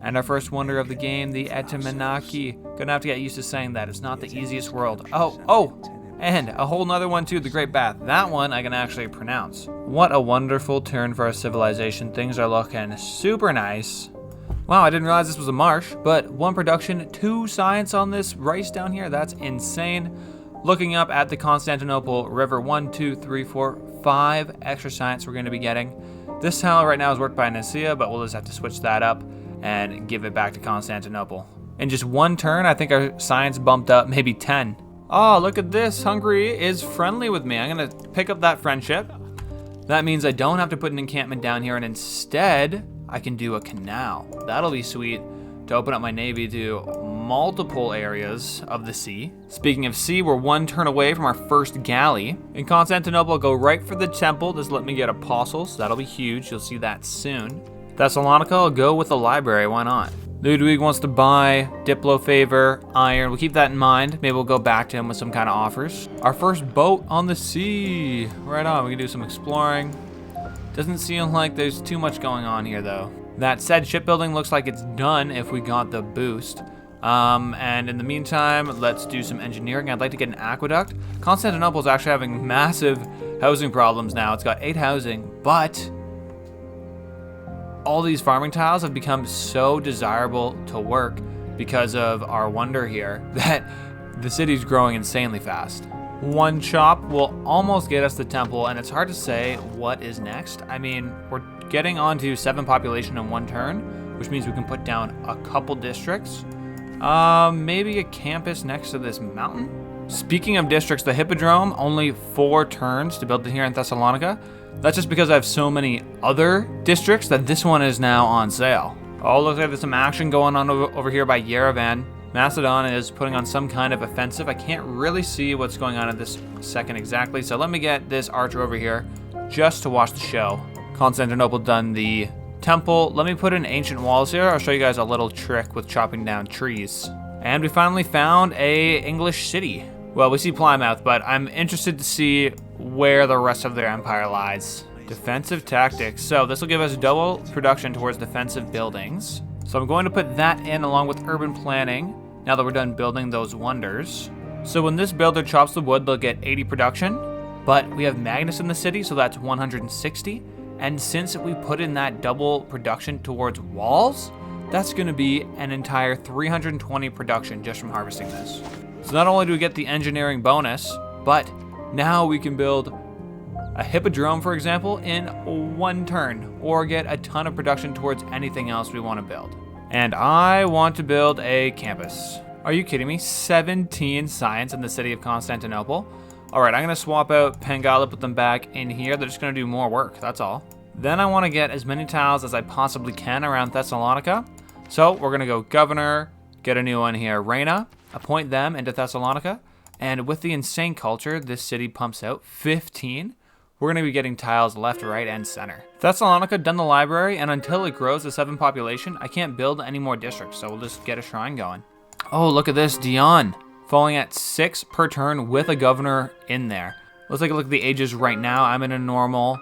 And our first wonder of the game, the Etymenoki. Gonna have to get used to saying that. It's not the easiest world. Oh! And a whole nother one too, the Great Bath. That one I can actually pronounce. What a wonderful turn for our civilization. Things are looking super nice. Wow, I didn't realize this was a marsh, but 1 production, 2 science on this rice down here. That's insane. Looking up at the Constantinople River, 1, 2, 3, 4, 5 extra science we're gonna be getting. This tile right now is worked by Nicaea, but we'll just have to switch that up and give it back to Constantinople. In just 1 turn, I think our science bumped up maybe 10. Oh, look at this. Hungary is friendly with me. I'm going to pick up that friendship. That means I don't have to put an encampment down here, and instead, I can do a canal. That'll be sweet to open up my navy to multiple areas of the sea. Speaking of sea, we're 1 turn away from our first galley. In Constantinople, I'll go right for the temple. Just let me get apostles. That'll be huge. You'll see that soon. Thessalonica, I'll go with the library. Why not? Ludwig wants to buy Diplo favor, iron. We'll keep that in mind. Maybe we'll go back to him with some kind of offers. Our first boat on the sea. Right on, we can do some exploring. Doesn't seem like there's too much going on here though. That said, shipbuilding looks like it's done if we got the boost. And in the meantime, let's do some engineering. I'd like to get an aqueduct. Constantinople is actually having massive housing problems now. It's got 8 housing, but all these farming tiles have become so desirable to work because of our wonder here that the city's growing insanely fast. 1 chop will almost get us the temple, and it's hard to say what is next. I mean, we're getting onto 7 population in 1 turn, which means we can put down a couple districts. Maybe a campus next to this mountain. Speaking of districts, the Hippodrome, only 4 turns to build it here in Thessalonica. That's just because I have so many other districts that this one is now on sale. Oh, looks like there's some action going on over here by Yerevan. Macedon is putting on some kind of offensive. I can't really see what's going on at this second exactly, so let me get this archer over here just to watch the show. Constantinople done the temple. Let me put in ancient walls here. I'll show you guys a little trick with chopping down trees. And we finally found a English city. Well, we see Plymouth, but I'm interested to see where the rest of their empire lies. Defensive tactics. So this will give us double production towards defensive buildings. So I'm going to put that in along with urban planning now that we're done building those wonders. So when this builder chops the wood, they'll get 80 production, but we have Magnus in the city, so that's 160. And since we put in that double production towards walls, that's going to be an entire 320 production just from harvesting this. So not only do we get the engineering bonus, but now we can build a hippodrome, for example, in 1 turn, or get a ton of production towards anything else we want to build. And I want to build a campus. Are you kidding me? 17 science in the city of Constantinople. All right, I'm going to swap out Pangala, put them back in here. They're just going to do more work, that's all. Then I want to get as many tiles as I possibly can around Thessalonica. So we're going to go governor, get a new one here, Reina, appoint them into Thessalonica. And with the insane culture, this city pumps out 15. We're going to be getting tiles left, right, and center. Thessalonica done the library, and until it grows to 7 population, I can't build any more districts, so we'll just get a shrine going. Oh, look at this, Dion, falling at 6 per turn with a governor in there. Let's take a look at the ages right now. I'm in a normal.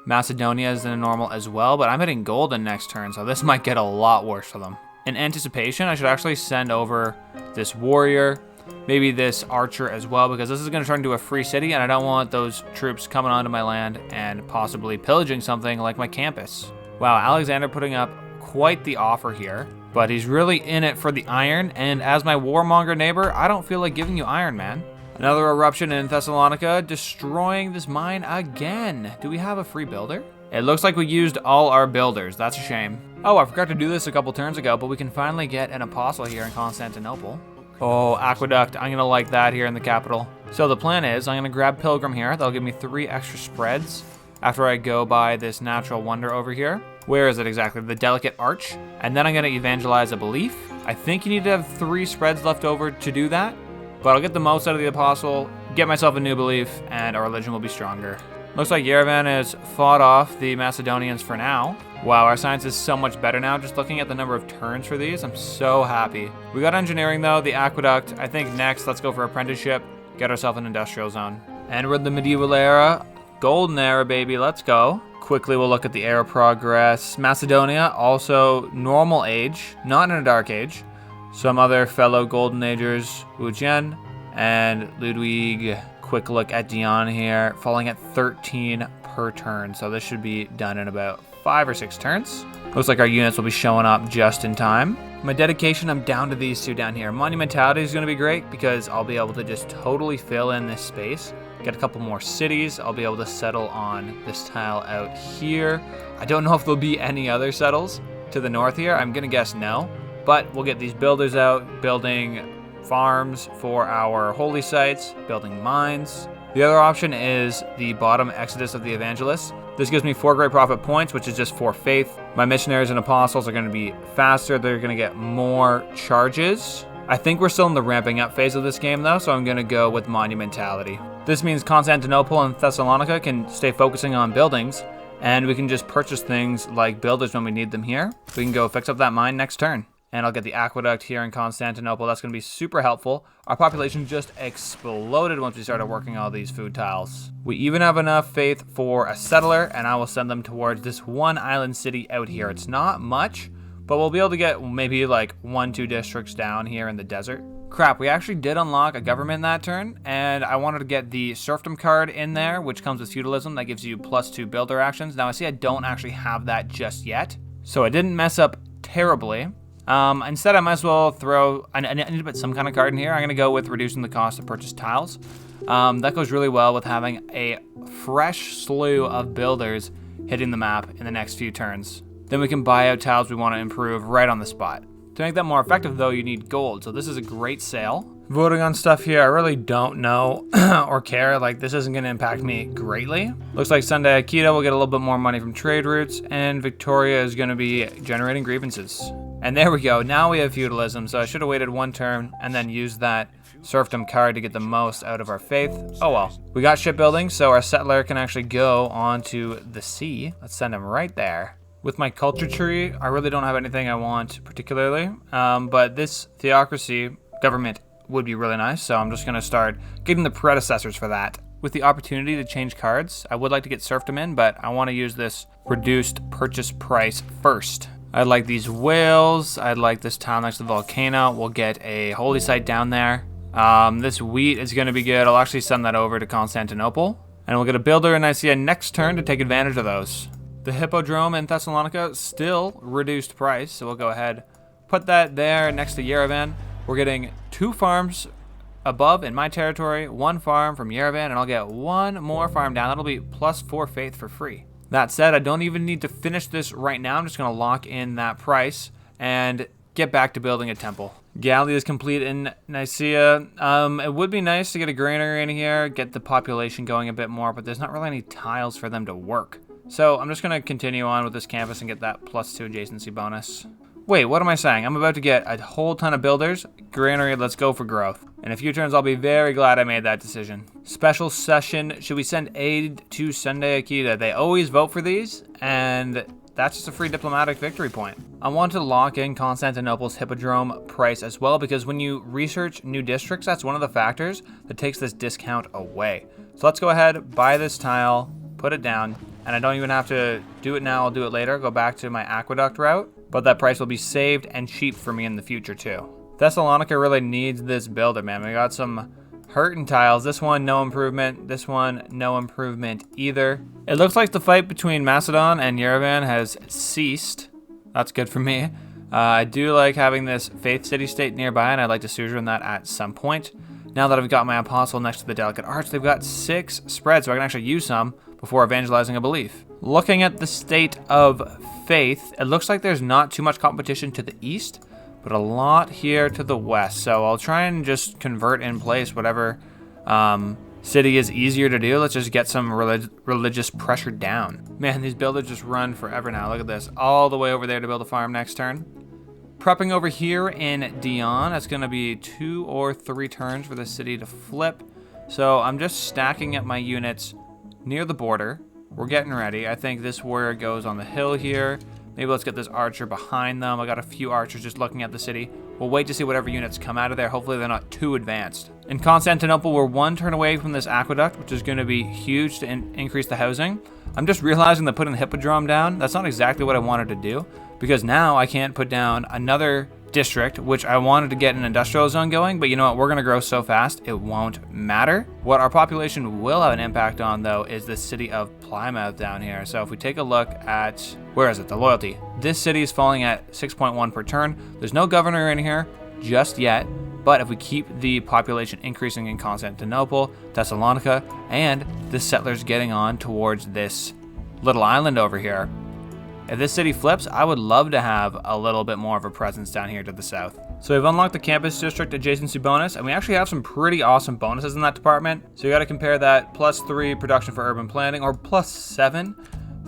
Macedonia is in a normal as well, but I'm hitting golden next turn, so this might get a lot worse for them. In anticipation, I should actually send over this warrior, maybe this archer as well, because this is going to turn into a free city, and I don't want those troops coming onto my land and possibly pillaging something like my campus. Wow, Alexander putting up quite the offer here, but he's really in it for the iron, and as my warmonger neighbor, I don't feel like giving you iron, man. Another eruption in Thessalonica, destroying this mine again. Do we have a free builder? It looks like we used all our builders. That's a shame. Oh, I forgot to do this a couple turns ago, but we can finally get an apostle here in Constantinople. Oh, aqueduct. I'm going to like that here in the capital. So the plan is I'm going to grab Pilgrim here. That'll give me 3 extra spreads after I go by this natural wonder over here. Where is it exactly? The Delicate Arch. And then I'm going to evangelize a belief. I think you need to have 3 spreads left over to do that. But I'll get the most out of the apostle, get myself a new belief, and our religion will be stronger. Looks like Yerevan has fought off the Macedonians for now. Wow, our science is so much better now. Just looking at the number of turns for these, I'm so happy. We got engineering though, the aqueduct. I think next, let's go for apprenticeship, get ourselves an industrial zone. And we're in the medieval era. Golden era, baby. Let's go. Quickly, we'll look at the era progress. Macedonia, also normal age, not in a dark age. Some other fellow Golden Agers, JayJen and Ludwig. Quick look at Dion here, falling at 13 per turn. So this should be done in about 5 or 6 turns. Looks like our units will be showing up just in time. My dedication, I'm down to these two down here. Monumentality is going to be great because I'll be able to just totally fill in this space. Get a couple more cities. I'll be able to settle on this tile out here. I don't know if there'll be any other settles to the north here. I'm going to guess no. But we'll get these builders out, building farms for our holy sites, building mines. The other option is the bottom Exodus of the Evangelists. This gives me 4 great prophet points, which is just 4 faith. My missionaries and apostles are going to be faster. They're going to get more charges. I think we're still in the ramping up phase of this game though, so I'm going to go with monumentality. This means Constantinople and Thessalonica can stay focusing on buildings, and we can just purchase things like builders when we need them here. We can go fix up that mine next turn. And I'll get the aqueduct here in Constantinople. That's going to be super helpful. Our population just exploded once we started working all these food tiles. We even have enough faith for a settler, and I will send them towards this one island city out here. It's not much, but we'll be able to get maybe like 1-2 districts down here in the desert. Crap, we actually did unlock a government that turn, and I wanted to get the serfdom card in there, which comes with feudalism. That gives you +2 builder actions. Now I see I don't actually have that just yet, so I didn't mess up terribly. Instead, I might as well throw, I need to put some kind of card in here. I'm going to go with reducing the cost of purchased tiles. That goes really well with having a fresh slew of builders hitting the map in the next few turns. Then we can buy out tiles we want to improve right on the spot. To make that more effective though, you need gold. So this is a great sale. Voting on stuff here, I really don't know or care. Like, this isn't going to impact me greatly. Looks like Sunday Akita will get a little bit more money from trade routes, and Victoria is going to be generating grievances. And there we go. Now we have feudalism, so I should have waited 1 turn and then used that serfdom card to get the most out of our faith. Oh well. We got shipbuilding, so our settler can actually go onto the sea. Let's send him right there. With my culture tree, I really don't have anything I want particularly, but this theocracy government would be really nice, so I'm just going to start getting the predecessors for that. With the opportunity to change cards, I would like to get serfdom in, but I want to use this reduced purchase price first. I'd like these whales. I'd like this town next to the volcano. We'll get a holy site down there. This wheat is going to be good. I'll actually send that over to Constantinople. And we'll get a builder in Nicaea next turn to take advantage of those. The Hippodrome in Thessalonica, still reduced price. So we'll go ahead, put that there next to Yerevan. We're getting 2 farms above in my territory, 1 farm from Yerevan, and I'll get 1 more farm down. That'll be +4 faith for free. That said, I don't even need to finish this right now. I'm just going to lock in that price and get back to building a temple. Galley is complete in Nicaea. It would be nice to get a granary in here, get the population going a bit more, but there's not really any tiles for them to work. So I'm just going to continue on with this campus and get that +2 adjacency bonus. Wait, what am I saying? I'm about to get a whole ton of builders. Granary, let's go for growth. In a few turns, I'll be very glad I made that decision. Special session. Should we send aid to Sunday Akita? They always vote for these, and that's just a free diplomatic victory point. I want to lock in Constantinople's Hippodrome price as well, because when you research new districts, that's one of the factors that takes this discount away. So let's go ahead, buy this tile, put it down, and I don't even have to do it now. I'll do it later. Go back to my aqueduct route. But that price will be saved and cheap for me in the future too. Thessalonica really needs this builder, man. We got some hurting tiles. This one, no improvement. This one, no improvement either. It looks like the fight between Macedon and Yerevan has ceased. That's good for me. I do like having this faith city-state nearby, and I'd like to sojourn that at some point. Now that I've got my apostle next to the delicate arch, they've got 6 spreads, so I can actually use some before evangelizing a belief. Looking at the state of faith, it looks like there's not too much competition to the east, but a lot here to the west. So I'll try and just convert in place whatever city is easier to do. Let's just get some religious pressure down. Man, these builders just run forever now. Look at this. All the way over there to build a farm next turn. Prepping over here in Dion. That's going to be 2 or 3 turns for the city to flip. So I'm just stacking up my units near the border. We're getting ready. I think this warrior goes on the hill here. Maybe let's get this archer behind them. I got a few archers just looking at the city. We'll wait to see whatever units come out of there. Hopefully they're not too advanced. In Constantinople, we're 1 turn away from this aqueduct, which is going to be huge to increase the housing. I'm just realizing that putting the hippodrome down, that's not exactly what I wanted to do, because now I can't put down another district, which I wanted to get an industrial zone going, but you know what, we're going to grow so fast, it won't matter. What our population will have an impact on, though, is the city of Plymouth down here. So if we take a look at, where is it, the loyalty. This city is falling at 6.1 per turn. There's no governor in here just yet, but if we keep the population increasing in Constantinople, Thessalonica, and the settlers getting on towards this little island over here, if this city flips, I would love to have a little bit more of a presence down here to the south. So we've unlocked the campus district adjacency bonus, and we actually have some pretty awesome bonuses in that department. So you got to compare that +3 production for urban planning or +7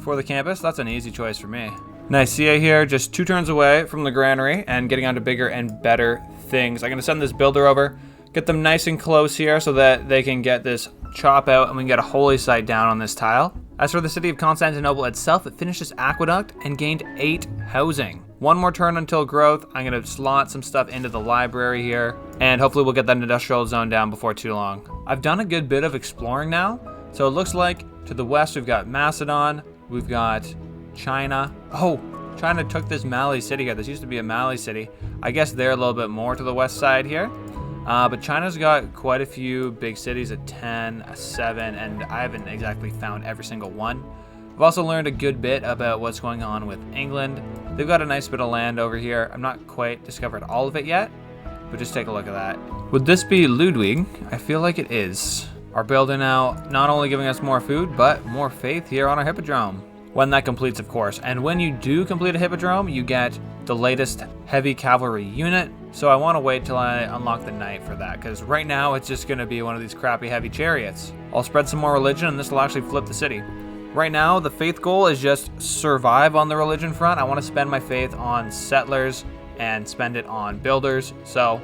for the campus. That's an easy choice for me. Nicaea here, just 2 turns away from the granary and getting on to bigger and better things. I'm going to send this builder over, get them nice and close here so that they can get this chop out and we can get a holy site down on this tile. As for the city of Constantinople itself, it finished this aqueduct and gained 8 housing. 1 more turn until growth. I'm going to slot some stuff into the library here, and hopefully we'll get that industrial zone down before too long. I've done a good bit of exploring now, so it looks like to the west we've got Macedon, we've got China. Oh, China took this Mali city here. This used to be a Mali city. I guess they're a little bit more to the west side here. But China's got quite a few big cities, a 10, a 7, and I haven't exactly found every single one. I've also learned a good bit about what's going on with England. They've got a nice bit of land over here. I'm not quite discovered all of it yet, but just take a look at that. Would this be Ludwig? I feel like it is. Our builder now not only giving us more food, but more faith here on our hippodrome. When that completes, of course. And when you do complete a hippodrome, you get the latest heavy cavalry unit. So I want to wait till I unlock the knight for that, because right now it's just going to be one of these crappy heavy chariots. I'll spread some more religion and this will actually flip the city. Right now, the faith goal is just survive on the religion front. I want to spend my faith on settlers and spend it on builders. So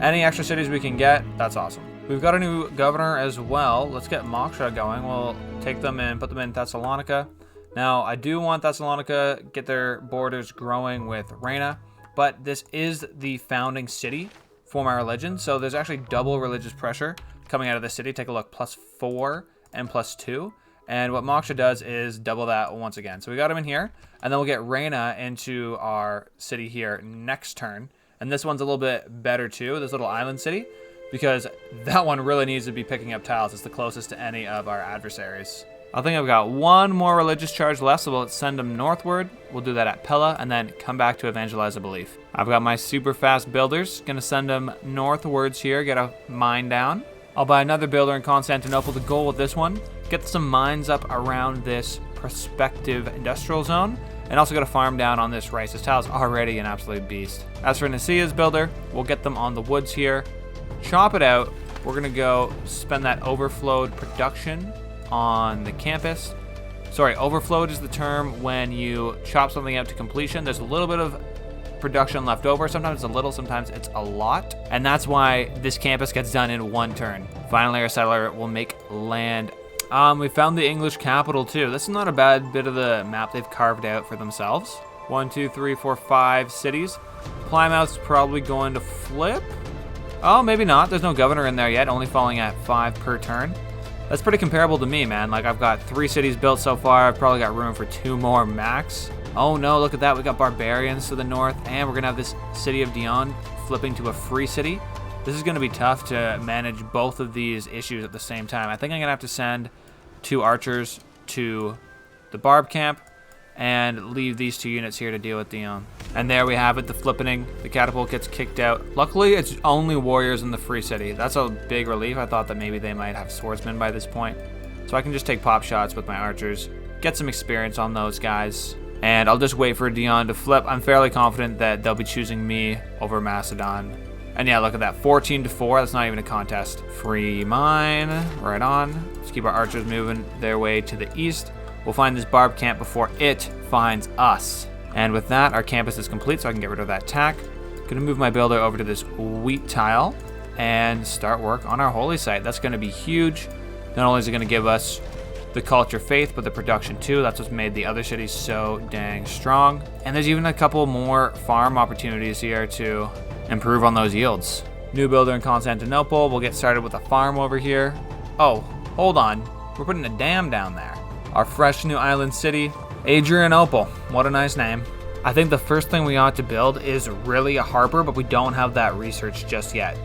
any extra cities we can get, that's awesome. We've got a new governor as well. Let's get Moksha going. We'll take them and put them in Thessalonica. Now, I do want Thessalonica get their borders growing with Reina, but this is the founding city for my religion, so there's actually double religious pressure coming out of the city. Take a look, +4 and +2. And what Moksha does is double that once again. So we got him in here, and then we'll get Reina into our city here next turn. And this one's a little bit better too, this little island city, because that one really needs to be picking up tiles. It's the closest to any of our adversaries. I think I've got 1 more religious charge left, so we'll send them northward. We'll do that at Pella, and then come back to evangelize a belief. I've got my super fast builders. Gonna send them northwards here, get a mine down. I'll buy another builder in Constantinople. The goal with this one, get some mines up around this prospective industrial zone, and also get a farm down on this rice. This tile's already an absolute beast. As for Nicaea's builder, we'll get them on the woods here, chop it out. We're gonna go spend that overflowed production on the campus. Sorry, overflowed is the term when you chop something out to completion. There's a little bit of production left over. Sometimes it's a little, sometimes it's a lot. And that's why this campus gets done in 1 turn. Finally, our settler will make land. We found the English capital too. This is not a bad bit of the map they've carved out for themselves. 1, 2, 3, 4, 5 cities. Plymouth's probably going to flip. Oh, maybe not. There's no governor in there yet, only falling at 5 per turn. That's pretty comparable to me, man. Like, I've got 3 cities built so far. I've probably got room for 2 more max. Oh no, look at that. We got barbarians to the north, and we're gonna have this city of Dion flipping to a free city. This is gonna be tough to manage both of these issues at the same time. I think I'm gonna have to send 2 archers to the barb camp and leave these 2 units here to deal with Dion. And there we have it, the flippening. The catapult gets kicked out. Luckily, it's only warriors in the free city. That's a big relief. I thought that maybe they might have swordsmen by this point. So I can just take pop shots with my archers, get some experience on those guys, and I'll just wait for Dion to flip. I'm fairly confident that they'll be choosing me over Macedon. And yeah, look at that, 14-4. That's not even a contest. Free mine, right on. Let's keep our archers moving their way to the east. We'll find this barb camp before it finds us. And with that, our campus is complete, so I can get rid of that tack. Gonna move my builder over to this wheat tile and start work on our holy site. That's gonna be huge. Not only is it gonna give us the culture faith, but the production too. That's what's made the other cities so dang strong. And there's even a couple more farm opportunities here to improve on those yields. New builder in Constantinople. We'll get started with a farm over here. Oh, hold on. We're putting a dam down there. Our fresh new island city, Adrianople. What a nice name. I think the first thing we ought to build is really a harbor, but we don't have that research just yet.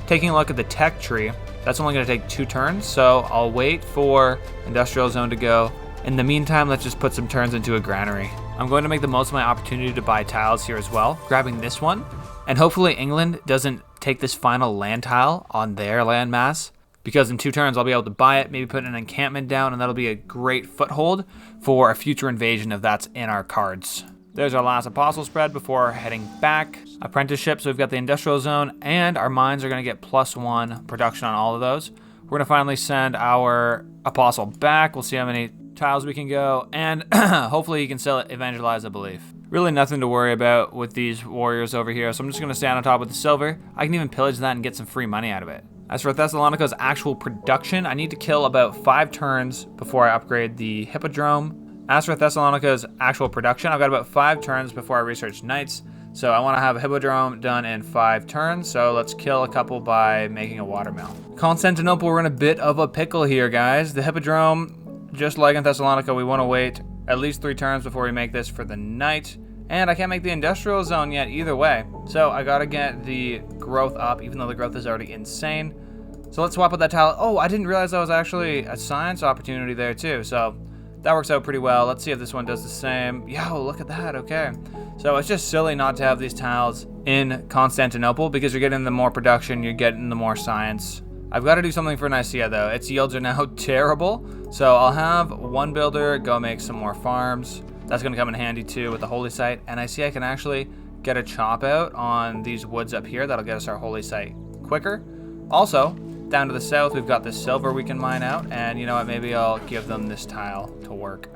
Taking a look at the tech tree, that's only going to take 2 turns, so I'll wait for industrial zone to go. In the meantime, let's just put some turns into a granary. I'm going to make the most of my opportunity to buy tiles here as well, grabbing this one. And hopefully England doesn't take this final land tile on their land mass, because in 2 turns I'll be able to buy it, maybe put an encampment down, and that'll be a great foothold for a future invasion if that's in our cards. There's our last apostle spread before heading back. Apprenticeship, so we've got the industrial zone, and our mines are going to get +1 production on all of those. We're going to finally send our apostle back. We'll see how many tiles we can go, and hopefully he can still evangelize a belief. Really nothing to worry about with these warriors over here, so I'm just going to stand on top with the silver. I can even pillage that and get some free money out of it. As for Thessalonica's actual production, I need to kill about 5 turns before I upgrade the hippodrome. As for Thessalonica's actual production, I've got about 5 turns before I research knights, so I want to have a hippodrome done in 5 turns, so let's kill a couple by making a watermill. Constantinople, we're in a bit of a pickle here, guys. The hippodrome, just like in Thessalonica, we want to wait at least 3 turns before we make this for the knight. And I can't make the industrial zone yet either way. So I gotta get the growth up, even though the growth is already insane. So let's swap with that tile. Oh, I didn't realize that was actually a science opportunity there too. So that works out pretty well. Let's see if this one does the same. Yo, look at that, okay. So it's just silly not to have these tiles in Constantinople because you're getting the more production, you're getting the more science. I've got to do something for Nicaea though. Its yields are now terrible. So I'll have one builder go make some more farms. That's going to come in handy too with the holy site. And I see I can actually get a chop out on these woods up here. That'll get us our holy site quicker. Also, down to the south, we've got this silver we can mine out. And you know what? Maybe I'll give them this tile to work.